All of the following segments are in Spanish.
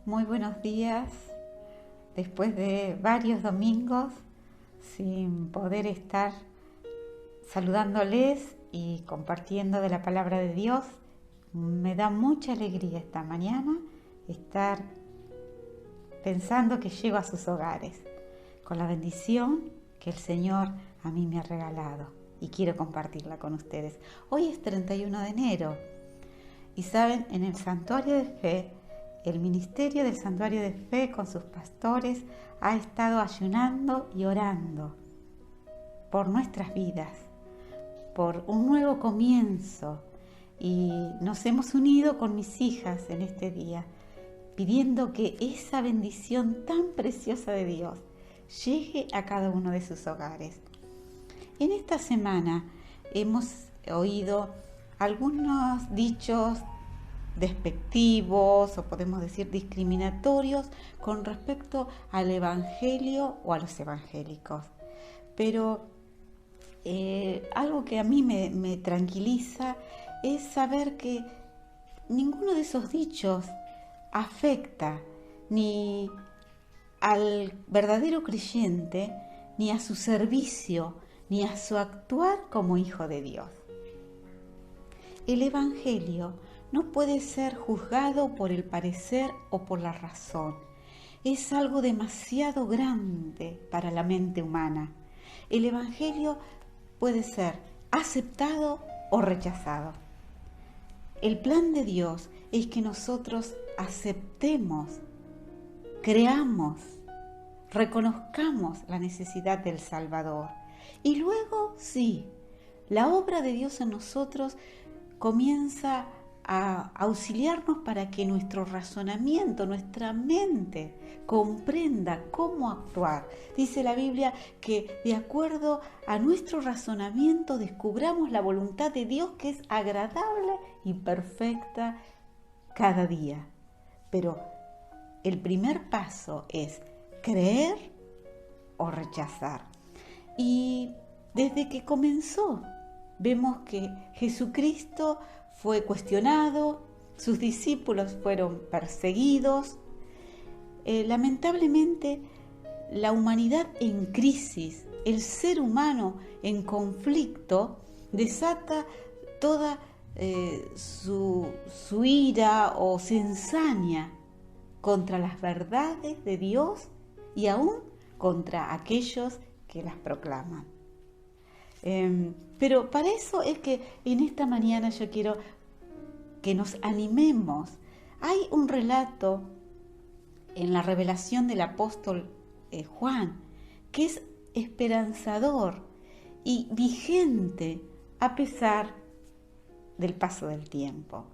Muy buenos días. Después de varios domingos sin poder estar saludándoles y compartiendo de la palabra de Dios, me da mucha alegría esta mañana estar pensando que llego a sus hogares con la bendición que el Señor a mí me ha regalado y quiero compartirla con ustedes. Hoy es 31 de enero y saben, en el Santuario de Fe, el Ministerio del Santuario de Fe con sus pastores ha estado ayunando y orando por nuestras vidas, por un nuevo comienzo, y nos hemos unido con mis hijas en este día, pidiendo que esa bendición tan preciosa de Dios llegue a cada uno de sus hogares. En esta semana hemos oído algunos dichos despectivos o podemos decir discriminatorios con respecto al Evangelio o a los evangélicos. Pero algo que a mí me tranquiliza es saber que ninguno de esos dichos afecta ni al verdadero creyente, ni a su servicio, ni a su actuar como hijo de Dios. El Evangelio no puede ser juzgado por el parecer o por la razón. Es algo demasiado grande para la mente humana. El Evangelio puede ser aceptado o rechazado. El plan de Dios es que nosotros aceptemos, creamos, reconozcamos la necesidad del Salvador. Y luego, sí, la obra de Dios en nosotros comienza a auxiliarnos para que nuestro razonamiento, nuestra mente comprenda cómo actuar. Dice la Biblia que de acuerdo a nuestro razonamiento descubramos la voluntad de Dios, que es agradable y perfecta cada día. Pero el primer paso es creer o rechazar. Y desde que comenzó, vemos que Jesucristo fue cuestionado, sus discípulos fueron perseguidos. Lamentablemente, la humanidad en crisis, el ser humano en conflicto, desata toda su ira o se ensaña contra las verdades de Dios y aún contra aquellos que las proclaman. Pero para eso es que en esta mañana yo quiero que nos animemos. Hay un relato en la revelación del apóstol Juan que es esperanzador y vigente a pesar del paso del tiempo.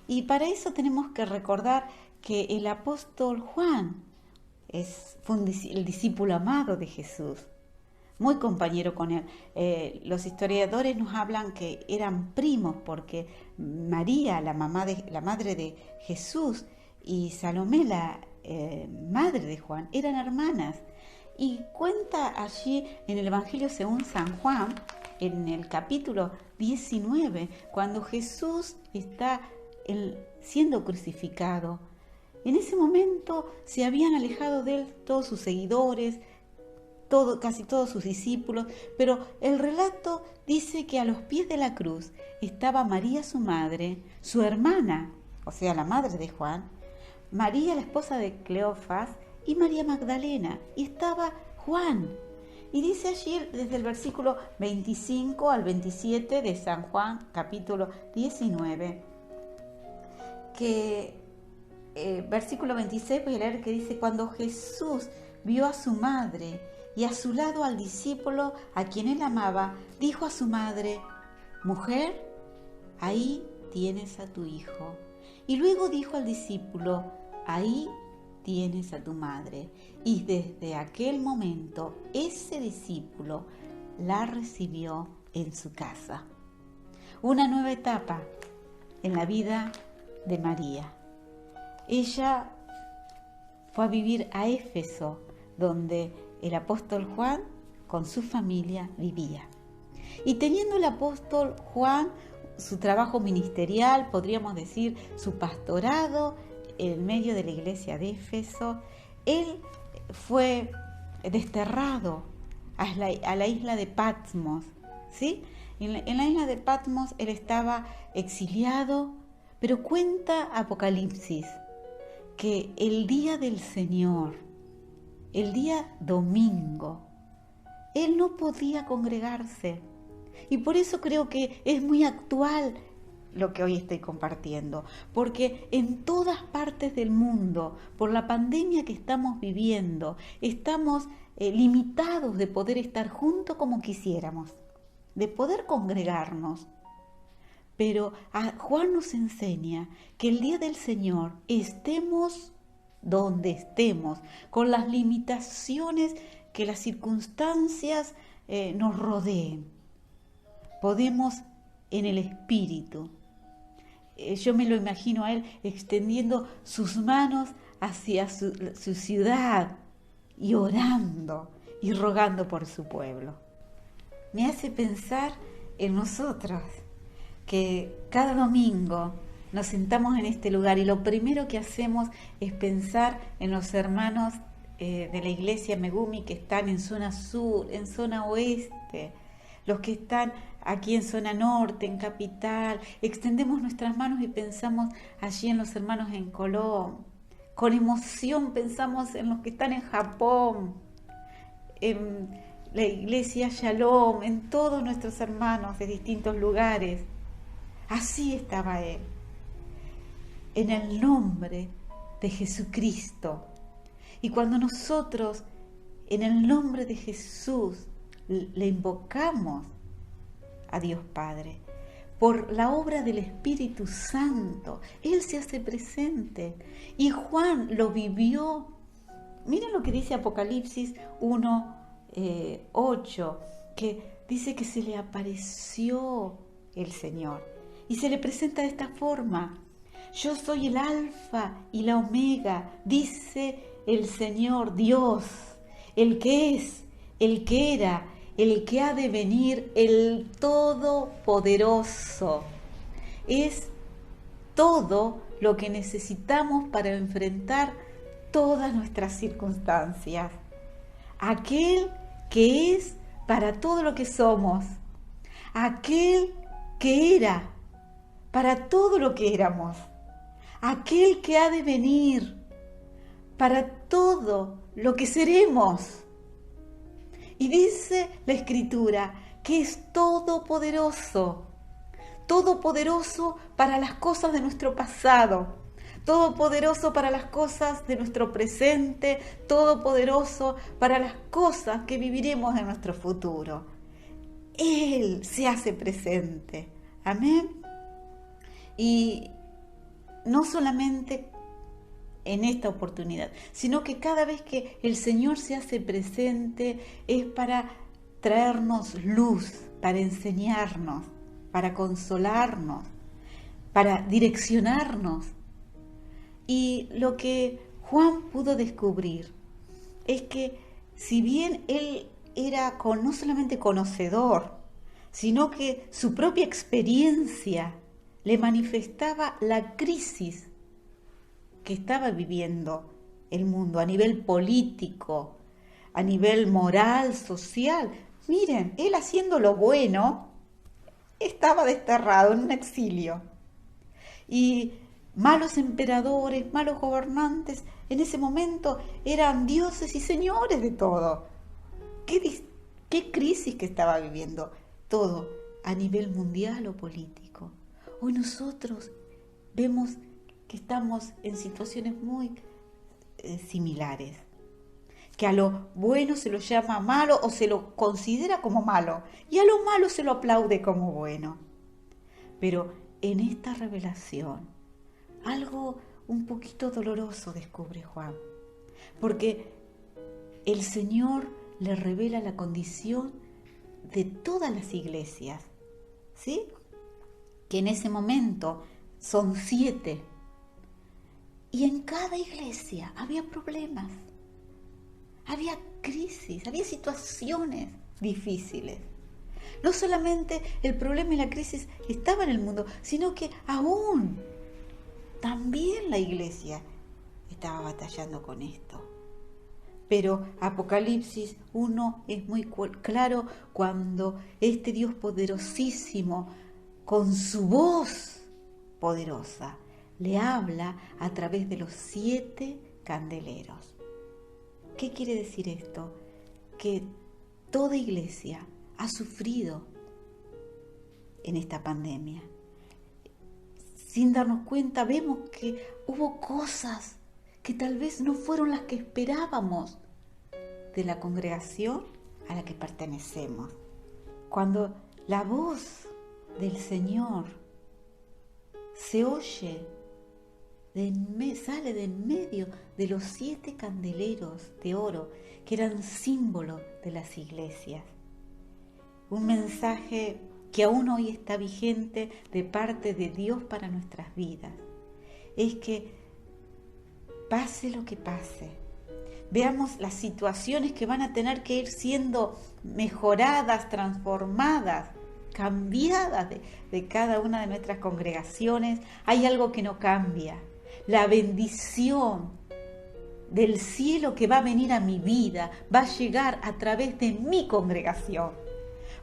Y para eso tenemos que recordar que el apóstol Juan fue el discípulo amado de Jesús, muy compañero con él. Los historiadores nos hablan que eran primos porque María, la madre de Jesús, y Salomé, la madre de Juan, eran hermanas. Y cuenta allí en el Evangelio según San Juan, en el capítulo 19, cuando Jesús está siendo crucificado. En ese momento se habían alejado de él todos sus seguidores, casi todos sus discípulos, pero el relato dice que a los pies de la cruz estaba María su madre, su hermana, o sea la madre de Juan, María la esposa de Cleofas y María Magdalena, y estaba Juan. Y dice allí desde el versículo 25 al 27 de San Juan capítulo 19, que versículo 26 voy a leer, que dice: cuando Jesús vio a su madre y a su lado al discípulo a quien él amaba, dijo a su madre: mujer, ahí tienes a tu hijo. Y luego dijo al discípulo: ahí tienes a tu madre. Y desde aquel momento ese discípulo la recibió en su casa. Una nueva etapa en la vida de María. Ella fue a vivir a Éfeso, donde el apóstol Juan con su familia vivía. Y teniendo el apóstol Juan su trabajo ministerial, podríamos decir su pastorado en medio de la iglesia de Éfeso, él fue desterrado a la isla de Patmos, ¿sí? En la isla de Patmos él estaba exiliado, pero cuenta Apocalipsis que el día del Señor, el día domingo, él no podía congregarse. Y por eso creo que es muy actual lo que hoy estoy compartiendo, porque en todas partes del mundo, por la pandemia que estamos viviendo, estamos limitados de poder estar juntos como quisiéramos, de poder congregarnos. Pero Juan nos enseña que el día del Señor, estemos donde estemos, con las limitaciones que las circunstancias nos rodeen, podemos en el Espíritu. Yo me lo imagino a él extendiendo sus manos hacia su ciudad y orando y rogando por su pueblo. Me hace pensar en nosotros, que cada domingo nos sentamos en este lugar y lo primero que hacemos es pensar en los hermanos de la iglesia Megumi que están en zona sur, en zona oeste, los que están aquí en zona norte, en Capital. Extendemos nuestras manos y pensamos allí en los hermanos en Colón. Con emoción pensamos en los que están en Japón, en la iglesia Shalom, en todos nuestros hermanos de distintos lugares. Así estaba él, en el nombre de Jesucristo. Y cuando nosotros, en el nombre de Jesús, le invocamos a Dios Padre, por la obra del Espíritu Santo, Él se hace presente. Y Juan lo vivió. Miren lo que dice Apocalipsis 1:8, que dice que se le apareció el Señor. Y se le presenta de esta forma: yo soy el Alfa y la Omega, dice el Señor Dios, el que es, el que era, el que ha de venir, el Todopoderoso. Es todo lo que necesitamos para enfrentar todas nuestras circunstancias. Aquel que es para todo lo que somos. Aquel que era para todo lo que éramos, aquel que ha de venir para todo lo que seremos. Y dice la Escritura que es todopoderoso, todopoderoso para las cosas de nuestro pasado, todopoderoso para las cosas de nuestro presente, todopoderoso para las cosas que viviremos en nuestro futuro. Él se hace presente. Amén. Y no solamente en esta oportunidad, sino que cada vez que el Señor se hace presente es para traernos luz, para enseñarnos, para consolarnos, para direccionarnos. Y lo que Juan pudo descubrir es que si bien él era no solamente conocedor, sino que su propia experiencia le manifestaba la crisis que estaba viviendo el mundo a nivel político, a nivel moral, social. Miren, él haciendo lo bueno, estaba desterrado en un exilio. Y malos emperadores, malos gobernantes, en ese momento eran dioses y señores de todo. ¿Qué crisis que estaba viviendo todo a nivel mundial o político? Hoy nosotros vemos que estamos en situaciones muy similares, que a lo bueno se lo llama malo o se lo considera como malo, y a lo malo se lo aplaude como bueno. Pero en esta revelación, algo un poquito doloroso descubre Juan, porque el Señor le revela la condición de todas las iglesias, ¿sí? Que en ese momento son 7. Y en cada iglesia había problemas, había crisis, había situaciones difíciles. No solamente el problema y la crisis estaba en el mundo, sino que aún también la iglesia estaba batallando con esto. Pero Apocalipsis 1 es muy claro cuando este Dios poderosísimo, con su voz poderosa, le habla a través de los 7 candeleros. ¿Qué quiere decir esto? Que toda iglesia ha sufrido en esta pandemia. Sin darnos cuenta, vemos que hubo cosas que tal vez no fueron las que esperábamos de la congregación a la que pertenecemos. Cuando la voz del Señor se oye, sale de en medio de los 7 candeleros de oro que eran símbolo de las iglesias. Un mensaje que aún hoy está vigente de parte de Dios para nuestras vidas. Es que pase lo que pase, veamos las situaciones que van a tener que ir siendo mejoradas, transformadas, cambiadas de cada una de nuestras congregaciones. Hay algo que no cambia: la bendición del cielo que va a venir a mi vida va a llegar a través de mi congregación.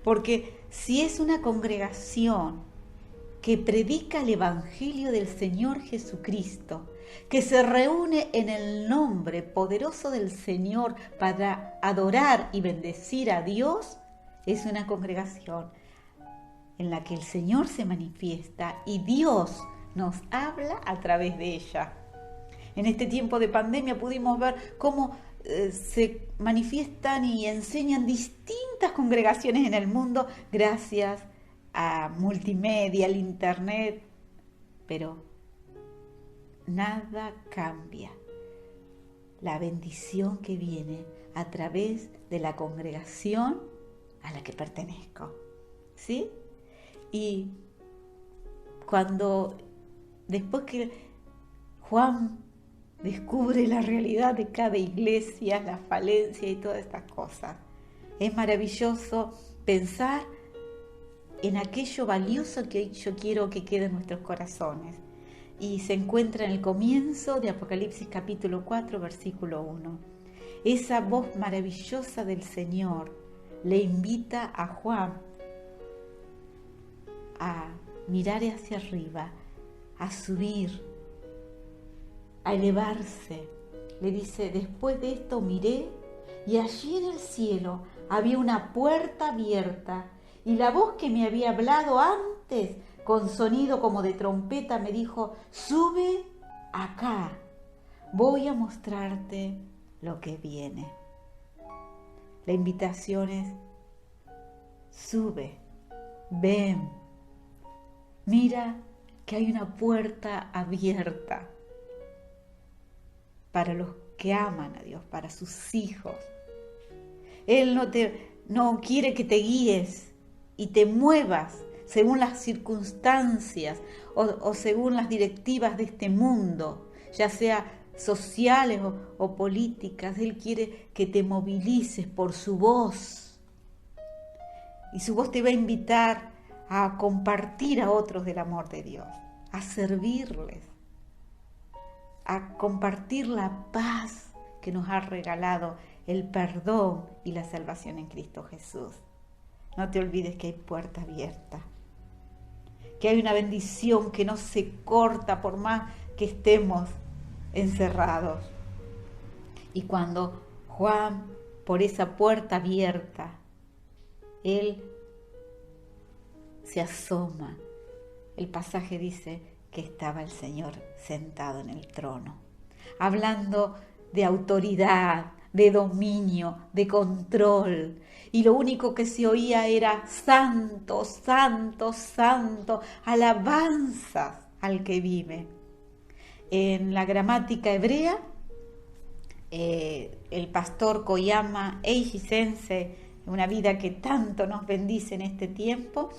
Porque si es una congregación que predica el Evangelio del Señor Jesucristo, que se reúne en el nombre poderoso del Señor para adorar y bendecir a Dios, es una congregación en la que el Señor se manifiesta y Dios nos habla a través de ella. En este tiempo de pandemia pudimos ver cómo se manifiestan y enseñan distintas congregaciones en el mundo gracias a multimedia, al internet, pero nada cambia la bendición que viene a través de la congregación a la que pertenezco, ¿sí? Y después que Juan descubre la realidad de cada iglesia, la falencia y todas estas cosas, es maravilloso pensar en aquello valioso que yo quiero que quede en nuestros corazones. Y se encuentra en el comienzo de Apocalipsis capítulo 4, versículo 1. Esa voz maravillosa del Señor le invita a Juan a mirar hacia arriba, a subir, a elevarse. Le dice: después de esto miré, y allí en el cielo había una puerta abierta, y la voz que me había hablado antes, con sonido como de trompeta, me dijo: sube acá, voy a mostrarte lo que viene. La invitación es: sube, ven, mira que hay una puerta abierta para los que aman a Dios, para sus hijos. Él no quiere que te guíes y te muevas según las circunstancias o según las directivas de este mundo, ya sea sociales o políticas. Él quiere que te movilices por su voz. Y su voz te va a invitar a compartir a otros del amor de Dios, a servirles, a compartir la paz que nos ha regalado el perdón y la salvación en Cristo Jesús. No te olvides que hay puerta abierta, que hay una bendición que no se corta por más que estemos encerrados. Y cuando Juan, por esa puerta abierta, él se asoma, el pasaje dice que estaba el Señor sentado en el trono, hablando de autoridad, de dominio, de control. Y lo único que se oía era: santo, santo, santo, alabanzas al que vive. En la gramática hebrea, el pastor Koyama Eishi-sensei, una vida que tanto nos bendice en este tiempo,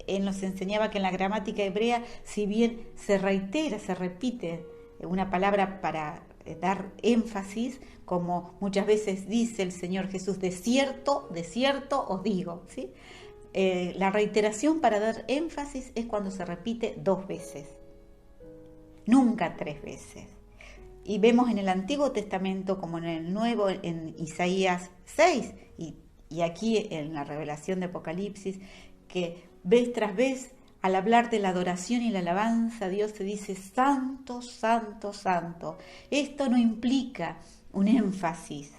él nos enseñaba que en la gramática hebrea, si bien se reitera, se repite una palabra para dar énfasis, como muchas veces dice el Señor Jesús: de cierto os digo, ¿sí? La reiteración para dar énfasis es cuando se repite 2 veces, nunca 3 veces. Y vemos en el Antiguo Testamento como en el Nuevo, en Isaías 6 y aquí en la revelación de Apocalipsis, que vez tras vez al hablar de la adoración y la alabanza, Dios te dice santo, santo, santo. Esto no implica un énfasis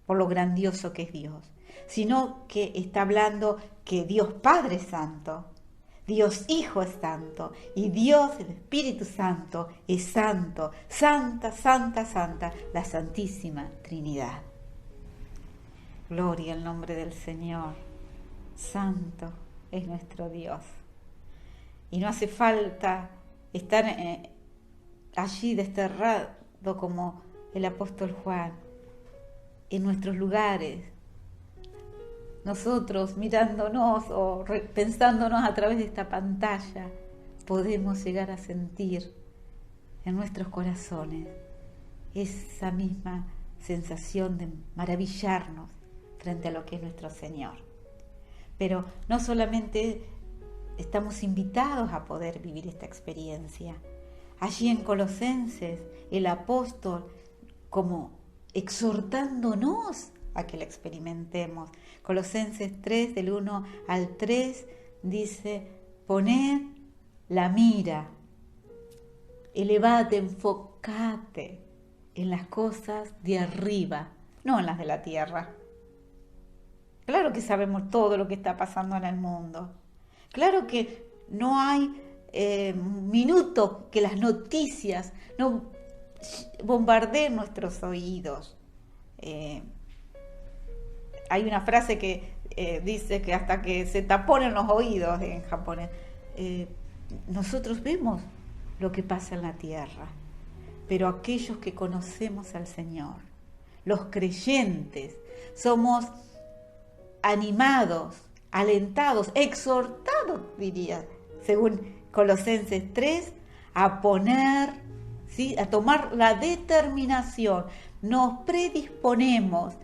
por lo grandioso que es Dios, sino que está hablando que Dios Padre es santo, Dios Hijo es santo y Dios el Espíritu Santo es santo, santa, santa, santa, la Santísima Trinidad. Gloria al nombre del Señor. Santo es nuestro Dios. Y no hace falta estar allí desterrado como el apóstol Juan, en nuestros lugares. Nosotros mirándonos o pensándonos a través de esta pantalla, podemos llegar a sentir en nuestros corazones esa misma sensación de maravillarnos frente a lo que es nuestro Señor. Pero no solamente estamos invitados a poder vivir esta experiencia. Allí en Colosenses, el apóstol, como exhortándonos a que la experimentemos. Colosenses 3, del 1 al 3, dice: poned la mira, elevate, enfocate en las cosas de arriba, no en las de la tierra. Claro que sabemos todo lo que está pasando en el mundo. Claro que no hay minuto que las noticias no bombardeen nuestros oídos. Hay una frase que dice que hasta que se taponen los oídos en japonés. Nosotros vemos lo que pasa en la tierra, pero aquellos que conocemos al Señor, los creyentes, somos animados, alentados, exhortados, diría, según Colosenses 3, a poner, ¿sí?, a tomar la determinación. Nos predisponemos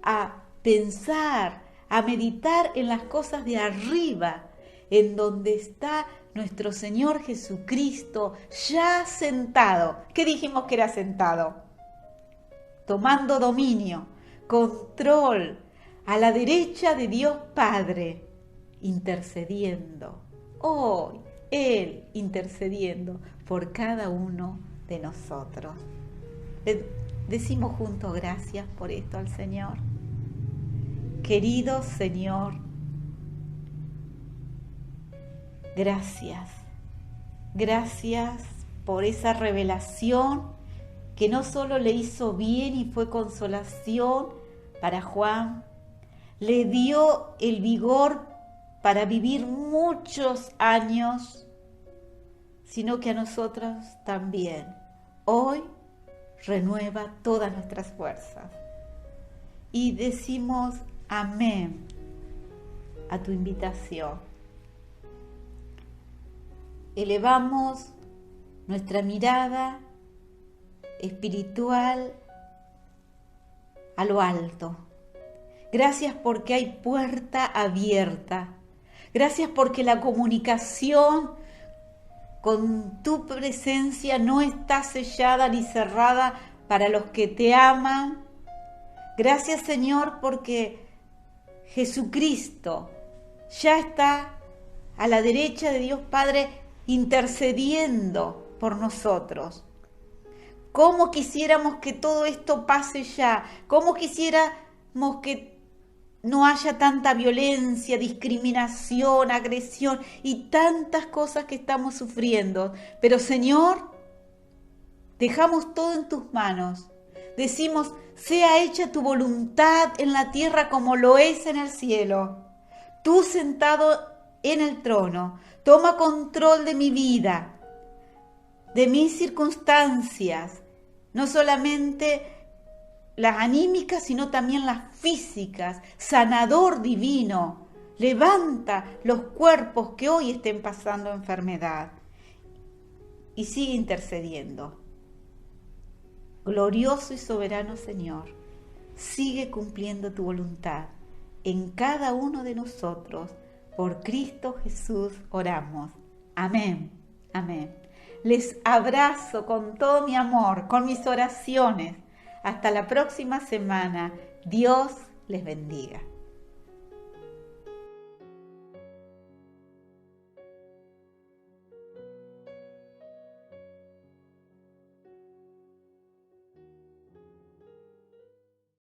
a pensar, a meditar en las cosas de arriba, en donde está nuestro Señor Jesucristo ya sentado. ¿Qué dijimos que era sentado? Tomando dominio, control, a la derecha de Dios Padre, intercediendo. Hoy, Él intercediendo por cada uno de nosotros. Decimos juntos gracias por esto al Señor. Querido Señor, gracias. Gracias por esa revelación que no solo le hizo bien y fue consolación para Juan, le dio el vigor para vivir muchos años, sino que a nosotros también. Hoy renueva todas nuestras fuerzas. Y decimos amén a tu invitación. Elevamos nuestra mirada espiritual a lo alto. Gracias porque hay puerta abierta. Gracias porque la comunicación con tu presencia no está sellada ni cerrada para los que te aman. Gracias, Señor, porque Jesucristo ya está a la derecha de Dios Padre intercediendo por nosotros. ¿Cómo quisiéramos que todo esto pase ya? ¿Cómo quisiéramos que no haya tanta violencia, discriminación, agresión y tantas cosas que estamos sufriendo? Pero, Señor, dejamos todo en tus manos. Decimos: sea hecha tu voluntad en la tierra como lo es en el cielo. Tú sentado en el trono, toma control de mi vida, de mis circunstancias, no solamente las anímicas, sino también las físicas. Sanador divino, levanta los cuerpos que hoy estén pasando enfermedad y sigue intercediendo. Glorioso y soberano Señor, sigue cumpliendo tu voluntad en cada uno de nosotros. Por Cristo Jesús oramos. Amén. Amén. Les abrazo con todo mi amor, con mis oraciones. Hasta la próxima semana. Dios les bendiga.